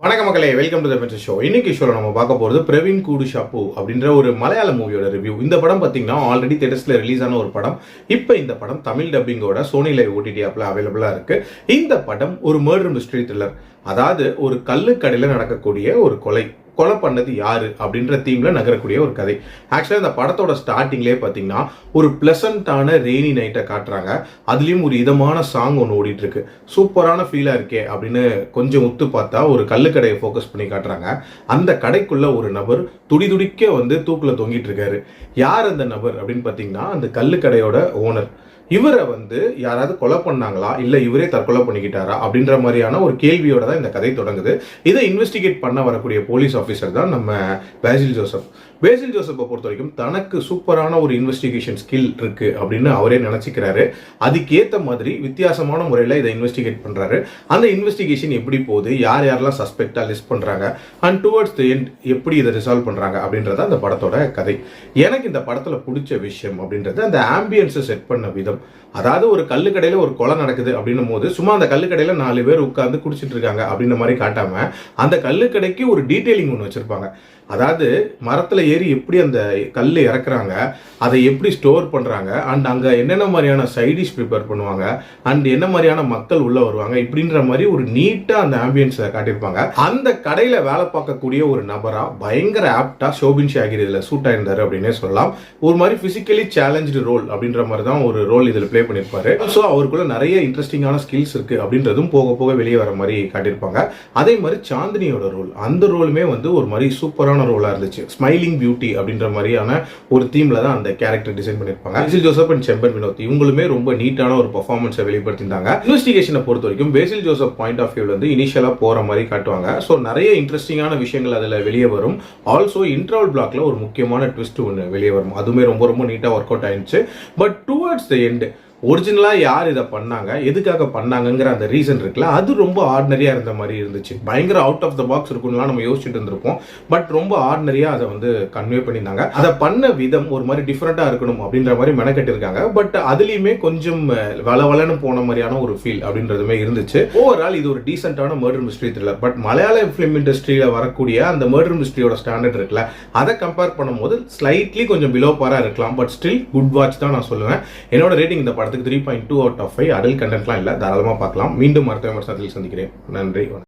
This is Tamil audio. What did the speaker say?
வணக்கம் மக்களே, வெல்கம் டு தி பென்ஸ் ஷோ. இன்னைக்கு ஷோல நம்ம பார்க்க போறது பிரவீன் கூடு ஷாப்பு அப்படின்ற ஒரு மலையாள மூவியோட ரிவ்யூ. இந்த படம் பார்த்தீங்கன்னா ஆல்ரெடி தியேட்டர்ஸ்ல ரிலீஸ் ஆன ஒரு படம். இப்போ இந்த படம் தமிழ் டப்பிங்கோட சோனி லைவ் ஓடிடி ஆப்ல அவைலபிளா இருக்கு. இந்த படம் ஒரு மர்டர் மிஸ்டரி த்ரில்லர். அதாவது ஒரு கல்லுக்கடையில் நடக்கக்கூடிய ஒரு கொலை பண்ணது யாரு அப்படின்ற தீம்ல நகரக்கூடிய ஒரு கதை. ஆக்சுவலா இந்த படத்தோட ஸ்டார்டிங்லேயே பார்த்தீங்கன்னா ஒரு பிளசண்டான ரெய்னி நைட்டை காட்டுறாங்க. அதுலேயும் ஒரு இதமான சாங் ஒன்று ஓடிட்டு இருக்கு. சூப்பரான ஃபீலாக இருக்கே அப்படின்னு கொஞ்சம் உத்து பார்த்தா ஒரு கல்லுக்கடையை ஃபோக்கஸ் பண்ணி காட்டுறாங்க. அந்த கடைக்குள்ள ஒரு நபர் துடிக்க தூக்கில் தொங்கிட்டு இருக்காரு. யார் அந்த நபர் அப்படின்னு பார்த்தீங்கன்னா அந்த கல்லுக்கடையோட ஓனர். இவரை யாராவது கொலை பண்ணாங்களா இல்லை இவரே தற்கொலை பண்ணிக்கிட்டாரா அப்படின்ற மாதிரியான ஒரு கேள்வியோட தான் இந்த கதை தொடங்குது. இதை இன்வெஸ்டிகேட் பண்ண வரக்கூடிய போலீஸ் ஆஃபீஸர் தான் நம்ம பேசில் ஜோசப். பேசில் ஜோசப்பை பொறுத்த வரைக்கும் தனக்கு சூப்பரான ஒரு இன்வெஸ்டிகேஷன் ஸ்கில் இருக்கு அப்படின்னு அவரே நினைச்சுக்கிறாரு. அதுக்கேற்ற மாதிரி வித்தியாசமான முறையில் இதை இன்வெஸ்டிகேட் பண்றாரு. அந்த இன்வெஸ்டிகேஷன் எப்படி போகுது, யாரெல்லாம் சஸ்பெக்டா லிஸ்ட் பண்றாங்க அண்ட் டுவர்ட்ஸ் தி எண்ட் எப்படி இதை ரிசால்வ் பண்றாங்க அப்படின்றத அந்த படத்தோட கதை. எனக்கு இந்த படத்துல பிடிச்ச விஷயம் அப்படின்றது அந்த ஆம்பியன்ஸை செட் பண்ண விதம். அதாவது ஒரு கல்லுக்கடையில ஒரு கொலை நடக்குது அப்படின்னும் போது சும்மா அந்த கல்லுக்கடையில 4 பேர் உட்கார்ந்து குடிச்சிட்டு இருக்காங்க அப்படின்ற மாதிரி காட்டாம அந்த கல்லுக்கடைக்கு ஒரு டீடைலிங் ஒன்று வச்சிருப்பாங்க. அதாவது மரத்துல ஏறி எப்படி அந்த கல் இறக்குறாங்க, அதை எப்படி ஸ்டோர் பண்றாங்க, அண்ட் அங்க என்னென்ன மாதிரியான சைடிஷ் ப்ரிப்பேர் பண்ணுவாங்க, அண்ட் என்ன மாதிரியான மக்கள் உள்ள வருவாங்க, இப்படின்ற மாதிரி ஒரு நீட்டா அந்த ஆம்பியன்ஸை காட்டியிருப்பாங்க. அந்த கடையில வேலை பார்க்கக்கூடிய ஒரு நபரா பயங்கர ஆப்டா ஷோபின் ஷாகிர் இதுல சூட் ஆயிருந்தாரு அப்படின்னே சொல்லலாம். ஒரு மாதிரி பிசிக்கலி சேலஞ்சு ரோல் அப்படின்ற மாதிரி தான் ஒரு ரோல் இதுல பிளே பண்ணியிருப்பாரு. ஸோ அவருக்குள்ள நிறைய இன்ட்ரெஸ்டிங்கான ஸ்கில்ஸ் இருக்கு அப்படின்றதும் போக போக வெளியே வர மாதிரி காட்டியிருப்பாங்க. அதே மாதிரி சாந்தினியோட ரோல், அந்த ரோலுமே ஒரு மாதிரி சூப்பரான ரோலா இருந்துச்சு. ஸ்மைலிங் பியூட்டி அப்படின்ற மாதிரியான ஒரு தீம்ல தான் அந்த கேரக்டர் டிசைன் பண்ணிருப்பாங்க. பேசில் ஜோசப் அண்ட் செம்பன் வினோத் இவங்களுமே ரொம்ப நீட்டான ஒரு பெர்ஃபார்மன்ஸை வெளிப்படுத்திருந்தாங்க. இன்வெஸ்டிகேஷனை பொறுத்த வரைக்கும் பேசில் ஜோசப் பாயிண்ட் ஆஃப் வியூல இனிஷியலா போற மாதிரி காட்டுவாங்க. ஸோ நிறைய இன்ட்ரெஸ்டிங்கான விஷயங்கள் அதுல வெளியே வரும். ஆல்சோ இன்டர்வல் பிளாக்ல ஒரு முக்கியமான ட்விஸ்ட் ஒன்று வெளியே வரும். அதுவுமே ரொம்ப நீட்டா ஒர்க் அவுட் ஆயிடுச்சு. பட் டுவர்ட்ஸ் தி எண்ட் ஒரிஜினலாக யார் இதை பண்ணாங்க, எதுக்காக பண்ணாங்கங்கிற அந்த ரீசன் இருக்குல்ல, அது ரொம்ப ஆர்டினரியா இருந்த மாதிரி இருந்துச்சு. பயங்கர அவுட் ஆஃப் த பாக்ஸ் இருக்கும்லாம் நம்ம யோசிச்சுட்டு இருந்திருப்போம். பட் ரொம்ப ஆர்டினரியா அதை கன்வே பண்ணியிருந்தாங்க. அதை பண்ண விதம் ஒரு மாதிரி டிஃப்ரெண்டா இருக்கணும் அப்படின்ற மாதிரி மெனக்கட்டிருக்காங்க. பட் அதுலயுமே கொஞ்சம் வளவலன்னு போன மாதிரியான ஒரு ஃபீல் அப்படின்றதுமே இருந்துச்சு. ஓவரால் இது ஒரு டீசென்டான மர்டர் மிஸ்ட்ரி த்ரில்லர். பட் மலையாள ஃபிலிம் இண்டஸ்ட்ரியில வரக்கூடிய அந்த மர்டர் மிஸ்ட்ரியோட ஸ்டாண்டர்ட் இருக்குல்ல, அதை கம்பேர் பண்ணும்போது ஸ்லைட்லி கொஞ்சம் பிலோ பாரா இருக்கலாம். பட் ஸ்டில் குட் வாட்ச் தான் நான் சொல்லுவேன். என்னோட ரேட்டிங் இந்த படத்துக்கு 3.2 out of 5. அடல்ட் கண்டென்ட்லாம் இல்லை, தாராளமாக பார்க்கலாம். மீண்டும் மருத்துவ விமர்சனத்தில் சந்திக்கிறேன். நன்றி.